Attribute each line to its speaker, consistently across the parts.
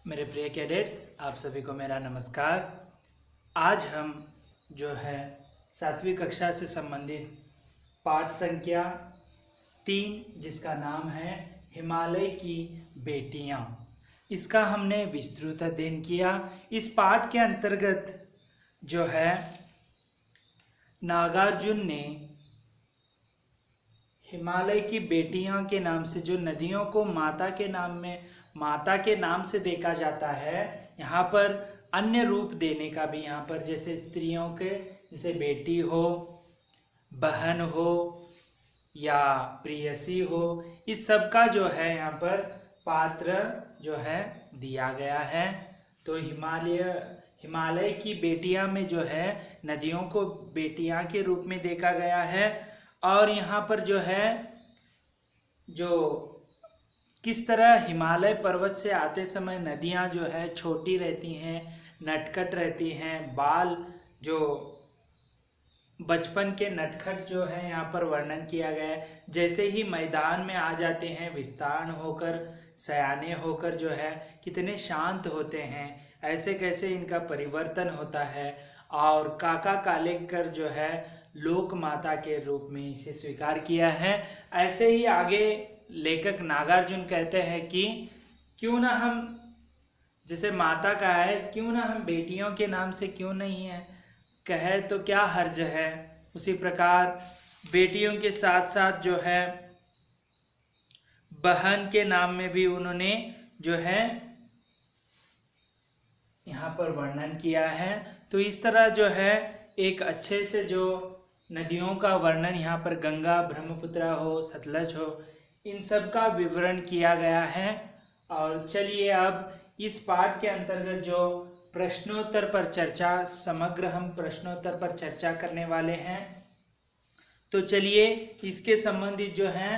Speaker 1: मेरे प्रिय कैडेट्स, आप सभी को मेरा नमस्कार। आज हम जो है 7वीं कक्षा से संबंधित पाठ संख्या 3 जिसका नाम है हिमालय की बेटियां, इसका हमने विस्तृत अध्ययन किया। इस पाठ के अंतर्गत जो है नागार्जुन ने हिमालय की बेटियां के नाम से, जो नदियों को माता के नाम से देखा जाता है, यहाँ पर अन्य रूप देने का भी, यहाँ पर जैसे स्त्रियों के जैसे बेटी हो, बहन हो या प्रेयसी हो, इस सब का जो है यहाँ पर पात्र जो है दिया गया है। तो हिमालय की बेटियां में जो है नदियों को बेटियां के रूप में देखा गया है। और यहाँ पर जो है जो किस तरह हिमालय पर्वत से आते समय नदियाँ जो है छोटी रहती हैं, नटखट रहती हैं, बाल जो बचपन के नटखट जो है यहाँ पर वर्णन किया गया है। जैसे ही मैदान में आ जाते हैं विस्तार होकर, सयाने होकर जो है कितने शांत होते हैं, ऐसे कैसे इनका परिवर्तन होता है। और काका कालेकर जो है लोक माता के रूप में इसे स्वीकार किया है। ऐसे ही आगे लेखक नागार्जुन कहते हैं कि क्यों ना हम, जैसे माता का है, क्यों ना हम बेटियों के नाम से क्यों नहीं है, कहे तो क्या हर्ज है। उसी प्रकार बेटियों के साथ साथ जो है बहन के नाम में भी उन्होंने जो है यहाँ पर वर्णन किया है। तो इस तरह जो है एक अच्छे से जो नदियों का वर्णन यहाँ पर गंगा, ब्रह्मपुत्र हो, सतलज हो, इन सब का विवरण किया गया है। और चलिए अब इस पाठ के अंतर्गत जो प्रश्नोत्तर पर चर्चा, समग्र हम प्रश्नोत्तर पर चर्चा करने वाले हैं। तो चलिए इसके संबंधित जो है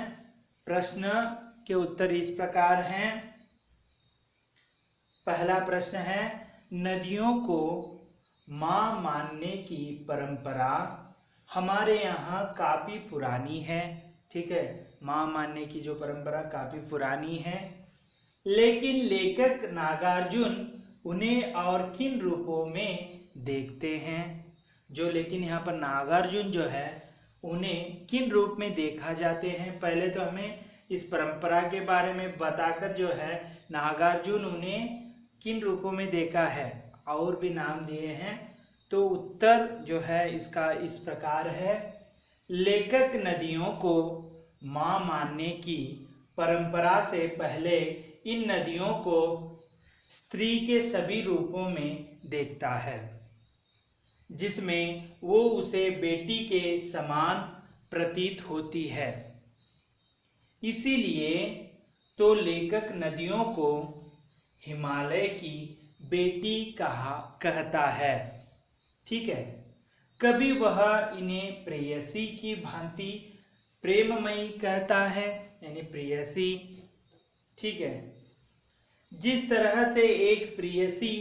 Speaker 1: प्रश्न के उत्तर इस प्रकार हैं। पहला प्रश्न है, नदियों को माँ मानने की परंपरा हमारे यहाँ काफी पुरानी है। ठीक है, माँ मानने की जो परंपरा काफी पुरानी है, लेकिन लेखक नागार्जुन उन्हें और किन रूपों में देखते हैं। लेकिन यहाँ पर नागार्जुन जो है उन्हें किन रूप में देखा जाते हैं, पहले तो हमें इस परंपरा के बारे में बताकर जो है नागार्जुन उन्हें किन रूपों में देखा है, और भी नाम दिए हैं। तो उत्तर जो है इसका इस प्रकार है, लेखक नदियों को माँ मानने की परंपरा से पहले इन नदियों को स्त्री के सभी रूपों में देखता है, जिसमें वो उसे बेटी के समान प्रतीत होती है। इसीलिए तो लेखक नदियों को हिमालय की बेटी कहता है। ठीक है, कभी वह इन्हें प्रेयसी की भांति प्रेममयी कहता है, यानी प्रेयसी। ठीक है, जिस तरह से एक प्रेयसी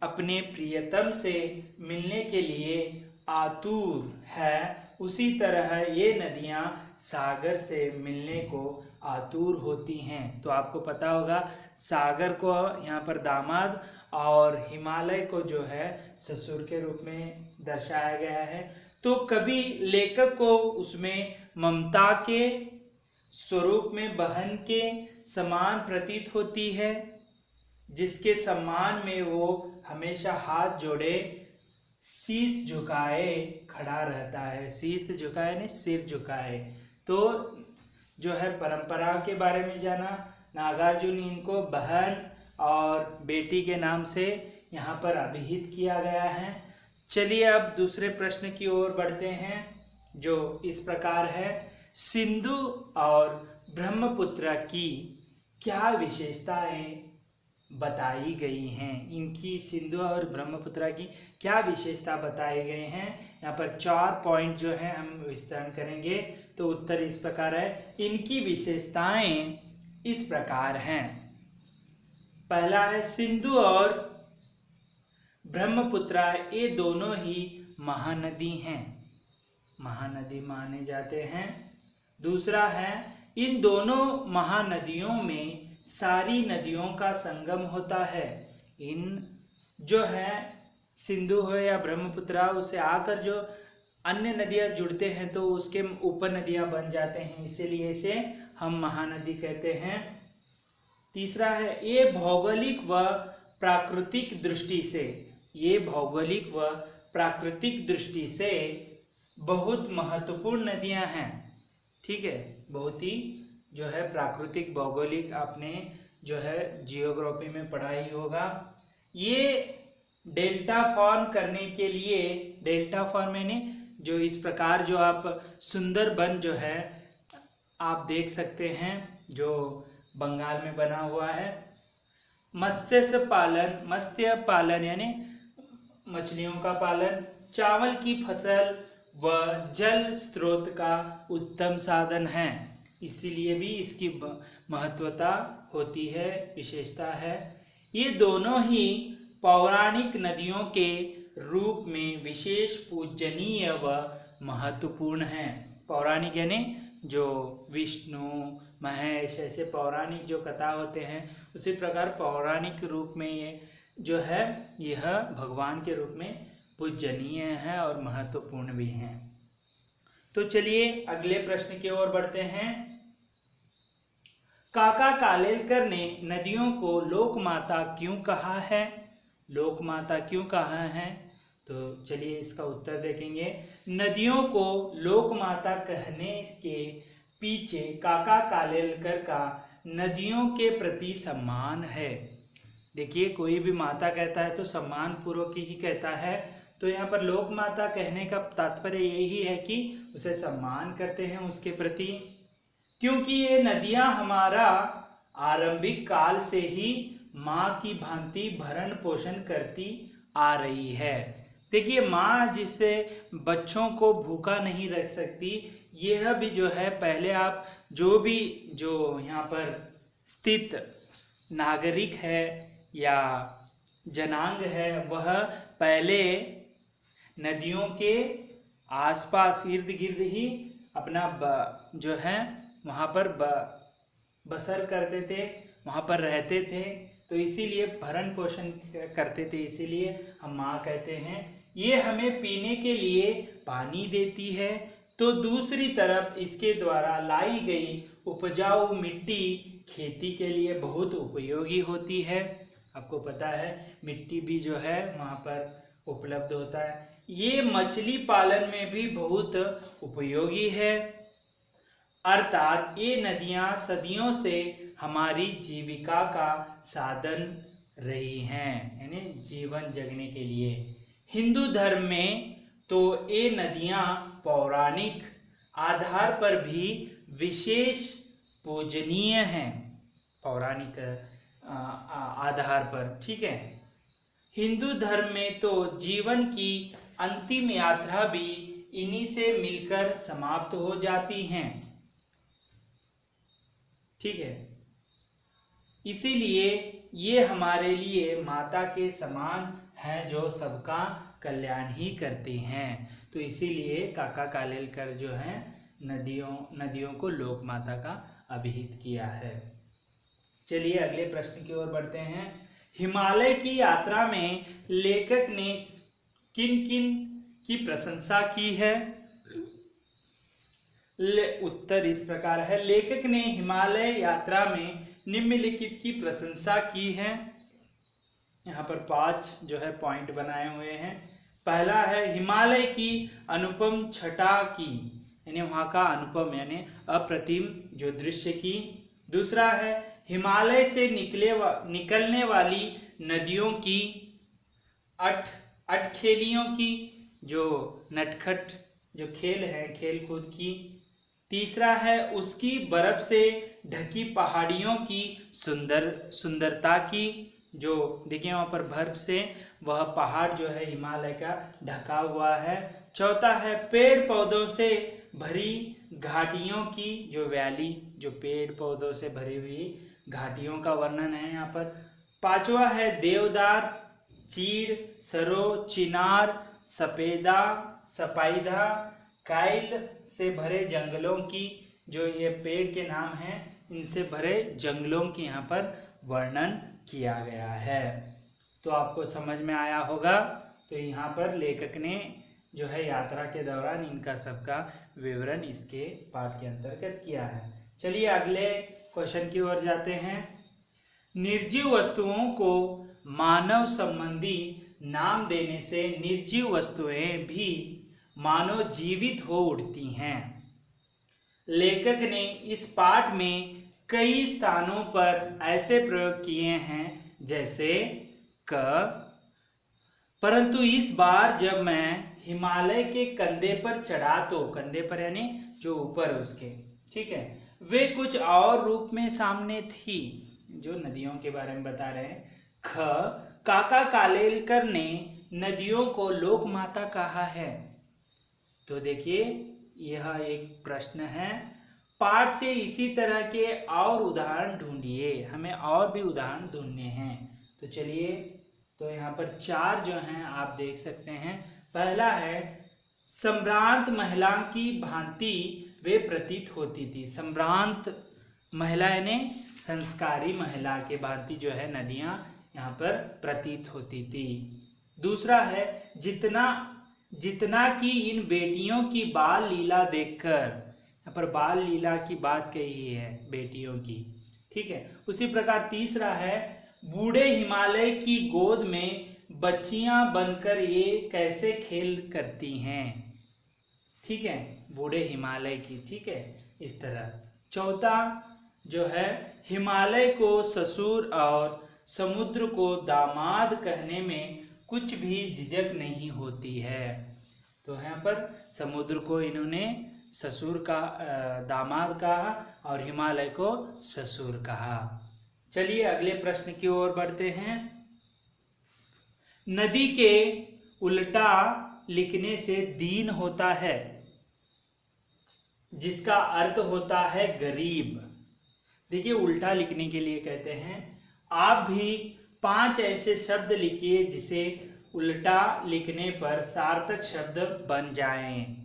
Speaker 1: अपने प्रियतम से मिलने के लिए आतुर है, उसी तरह ये नदियाँ सागर से मिलने को आतुर होती हैं। तो आपको पता होगा सागर को यहाँ पर दामाद और हिमालय को जो है ससुर के रूप में दर्शाया गया है। तो कभी लेखक को उसमें ममता के स्वरूप में बहन के समान प्रतीत होती है, जिसके सम्मान में वो हमेशा हाथ जोड़े, शीश झुकाए खड़ा रहता है। शीश झुकाए नहीं, सिर झुकाए। तो जो है परंपरा के बारे में जाना, नागार्जुन इनको बहन और बेटी के नाम से यहाँ पर अभिहित किया गया है। चलिए अब दूसरे प्रश्न की ओर बढ़ते हैं, जो इस प्रकार है, सिंधु और ब्रह्मपुत्र की क्या विशेषताएं बताई गई हैं। इनकी सिंधु और ब्रह्मपुत्र की क्या विशेषता बताए गए हैं, यहाँ पर 4 पॉइंट जो है हम विस्तरण करेंगे। तो उत्तर इस प्रकार है, इनकी विशेषताएं इस प्रकार हैं। पहला है, सिंधु और ब्रह्मपुत्र ये दोनों ही महानदी हैं, महानदी माने जाते हैं। दूसरा है, इन दोनों महानदियों में सारी नदियों का संगम होता है। इन जो है सिंधु हो या ब्रह्मपुत्र, उसे आकर जो अन्य नदियां जुड़ते हैं तो उसके ऊपर नदियां बन जाते हैं, इसीलिए इसे हम महानदी कहते हैं। तीसरा है, ये भौगोलिक व प्राकृतिक दृष्टि से, ये भौगोलिक व प्राकृतिक दृष्टि से बहुत महत्वपूर्ण नदियां हैं। ठीक है, बहुत ही जो है प्राकृतिक भौगोलिक आपने जो है जियोग्राफी में पढ़ा ही होगा। ये डेल्टा फॉर्म करने के लिए, डेल्टा फॉर्म यानी जो इस प्रकार जो आप सुंदरबन जो है आप देख सकते हैं जो बंगाल में बना हुआ है। मत्स्य पालन यानी मछलियों का पालन, चावल की फसल व जल स्रोत का उत्तम साधन है, इसीलिए भी इसकी महत्वता होती है, विशेषता है। ये दोनों ही पौराणिक नदियों के रूप में विशेष पूजनीय व महत्वपूर्ण हैं। पौराणिक यानी जो विष्णु महेश ऐसे पौराणिक जो कथा होते हैं, उसी प्रकार पौराणिक रूप में ये जो है यह भगवान के रूप में पूजनीय है और महत्वपूर्ण भी हैं। तो चलिए अगले प्रश्न की ओर बढ़ते हैं। काका कालेलकर ने नदियों को लोक माता क्यों कहा है? लोक माता क्यों कहा है? तो चलिए इसका उत्तर देखेंगे। नदियों को लोक माता कहने के पीछे काका कालेलकर का नदियों के प्रति सम्मान है। देखिए, कोई भी माता कहता है तो सम्मान पूर्वक ही कहता है, तो यहाँ पर लोक माता कहने का तात्पर्य यही है कि उसे सम्मान करते हैं उसके प्रति, क्योंकि ये नदियां हमारा आरंभिक काल से ही माँ की भांति भरण पोषण करती आ रही है। देखिए, माँ जिससे बच्चों को भूखा नहीं रख सकती, यह भी जो है पहले आप जो भी जो यहाँ पर स्थित नागरिक है या जनांग है, वह पहले नदियों के आसपास इर्द गिर्द ही अपना जो है वहाँ पर बसर करते थे, वहाँ पर रहते थे, तो इसीलिए भरण पोषण करते थे, इसीलिए हम माँ कहते हैं। ये हमें पीने के लिए पानी देती है, तो दूसरी तरफ इसके द्वारा लाई गई उपजाऊ मिट्टी खेती के लिए बहुत उपयोगी होती है। आपको पता है मिट्टी भी जो है वहाँ पर उपलब्ध होता है। ये मछली पालन में भी बहुत उपयोगी है। अर्थात ये नदियाँ सदियों से हमारी जीविका का साधन रही हैं, यानी जीवन जगने के लिए। हिंदू धर्म में तो ये नदियाँ पौराणिक आधार पर भी विशेष पूजनीय हैं, पौराणिक आधार पर। ठीक है, हिंदू धर्म में तो जीवन की अंतिम यात्रा भी इन्हीं से मिलकर समाप्त हो जाती हैं। ठीक है, इसीलिए ये हमारे लिए माता के समान हैं जो सबका कल्याण ही करते हैं। तो इसीलिए काका कालेलकर जो है नदियों को लोक माता का अभिहित किया है। चलिए अगले प्रश्न की ओर बढ़ते हैं। हिमालय की यात्रा में लेखक ने किन किन की प्रशंसा की है? उत्तर इस प्रकार है। लेखक ने हिमालय यात्रा में निम्नलिखित की प्रशंसा की है। यहाँ पर 5 जो है पॉइंट बनाए हुए हैं। पहला है निमालय की अनुपम छटा की, यानी वहाँ का अनुपम यानी अप्रतिम जो दृश्य की। दूसरा है हिमालय से निकलने वाली नदियों की अटखेलियों की, जो नटखट जो खेल है खेल कूद की। तीसरा है उसकी बर्फ से ढकी पहाड़ियों की सुंदरता की, जो देखिए वहाँ पर बर्फ से वह पहाड़ जो है हिमालय का ढका हुआ है। चौथा है पेड़ पौधों से भरी घाटियों की, जो वैली जो पेड़ पौधों से भरी हुई घाटियों का वर्णन है यहाँ पर। पांचवा है देवदार, चीड़, सरो, चिनार, सपेदा, सपाइदा, काइल से भरे जंगलों की, जो ये पेड़ के नाम हैं इनसे भरे जंगलों की यहाँ पर वर्णन किया गया है। तो आपको समझ में आया होगा। तो यहाँ पर लेखक ने जो है यात्रा के दौरान इनका सबका विवरण इसके पाठ के अंतर्गत किया है। चलिए अगले क्वेश्चन की ओर जाते हैं। निर्जीव वस्तुओं को मानव संबंधी नाम देने से निर्जीव वस्तुएं भी मानो जीवित हो उठती हैं। लेखक ने इस पाठ में कई स्थानों पर ऐसे प्रयोग किए हैं जैसे परंतु इस बार जब मैं हिमालय के कंधे पर चढ़ा तो, कंधे पर यानी जो ऊपर उसके, ठीक है, वे कुछ और रूप में सामने थी, जो नदियों के बारे में बता रहे हैं। काका कालेलकर ने नदियों को लोक माता कहा है। तो देखिए यह एक प्रश्न है। पाठ से इसी तरह के और उदाहरण ढूंढिए, हमें और भी उदाहरण ढूंढने हैं। तो चलिए, तो यहाँ पर 4 जो हैं आप देख सकते हैं। पहला है संभ्रांत महिला की भांति वे प्रतीत होती थी। संभ्रांत महिला यानी संस्कारी महिला के भांति जो है नदियाँ यहाँ पर प्रतीत होती थी। दूसरा है जितना कि इन बेटियों की बाल लीला देखकर, यहाँ पर बाल लीला की बात कही है बेटियों की, ठीक है। उसी प्रकार तीसरा है बूढ़े हिमालय की गोद में बच्चियां बनकर ये कैसे खेल करती हैं, ठीक है, बूढ़े हिमालय की, ठीक है, इस तरह। चौथा जो है हिमालय को ससुर और समुद्र को दामाद कहने में कुछ भी झिझक नहीं होती है। तो यहाँ पर समुद्र को इन्होंने ससुर का दामाद कहा और हिमालय को ससुर कहा। चलिए अगले प्रश्न की ओर बढ़ते हैं। नदी के उल्टा लिखने से दीन होता है, जिसका अर्थ होता है गरीब। देखिए उल्टा लिखने के लिए कहते हैं आप भी 5 ऐसे शब्द लिखिए जिसे उल्टा लिखने पर सार्थक शब्द बन जाएं,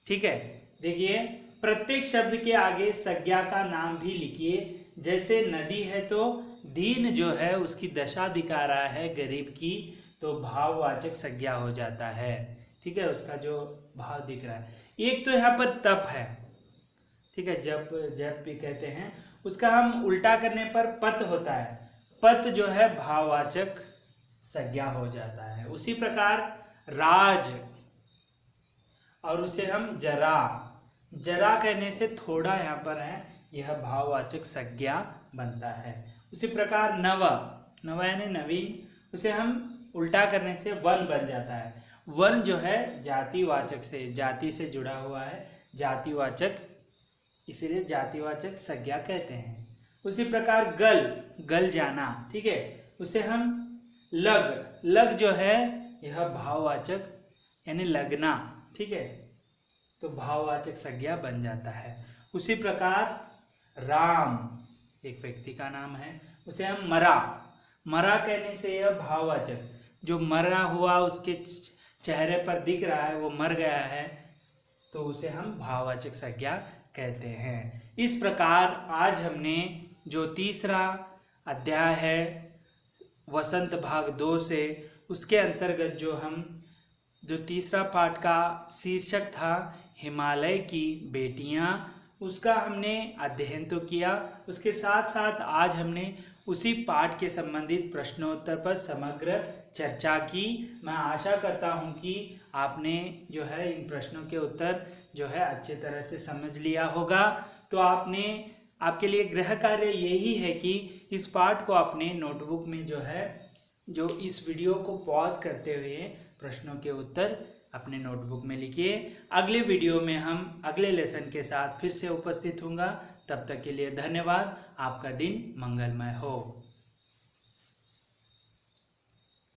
Speaker 1: ठीक है। देखिए प्रत्येक शब्द के आगे संज्ञा का नाम भी लिखिए। जैसे नदी है तो दीन जो है उसकी दशा दिखा रहा है गरीब की, तो भाववाचक संज्ञा हो जाता है, ठीक है, उसका जो भाव दिख रहा है। एक तो यहाँ पर तप है, ठीक है, जप भी कहते हैं, उसका हम उल्टा करने पर पत होता है। पत जो है भाववाचक संज्ञा हो जाता है। उसी प्रकार राज, और उसे हम जरा कहने से थोड़ा यहाँ पर है, यह भाववाचक संज्ञा बनता है। उसी प्रकार नव यानी नवीन, उसे हम उल्टा करने से वन बन जाता है। वन जो है जातिवाचक से, जाति से जुड़ा हुआ है, जातिवाचक, इसीलिए जातिवाचक संज्ञा कहते हैं। उसी प्रकार गल जाना, ठीक है, उसे हम लग जो है यह भाववाचक यानी लगना, ठीक है, तो भाववाचक संज्ञा बन जाता है। उसी प्रकार राम एक व्यक्ति का नाम है, उसे हम मरा कहने से यह भाववाचक, जो मरा हुआ उसके चेहरे पर दिख रहा है वो मर गया है, तो उसे हम भाववाचक संज्ञा कहते हैं। इस प्रकार आज हमने जो तीसरा अध्याय है वसंत भाग 2 से, उसके अंतर्गत जो तीसरा पाठ का शीर्षक था हिमालय की बेटियां, उसका हमने अध्ययन तो किया। उसके साथ साथ आज हमने उसी पाठ के संबंधित प्रश्नोत्तर पर समग्र चर्चा की। मैं आशा करता हूं कि आपने जो है इन प्रश्नों के उत्तर जो है अच्छे तरह से समझ लिया होगा। तो आपके लिए गृह कार्य यही है कि इस पाठ को अपने नोटबुक में जो इस वीडियो को पॉज करते हुए प्रश्नों के उत्तर अपने नोटबुक में लिखिए। अगले वीडियो में हम अगले लेसन के साथ फिर से उपस्थित होंगे। तब तक के लिए धन्यवाद। आपका दिन मंगलमय हो।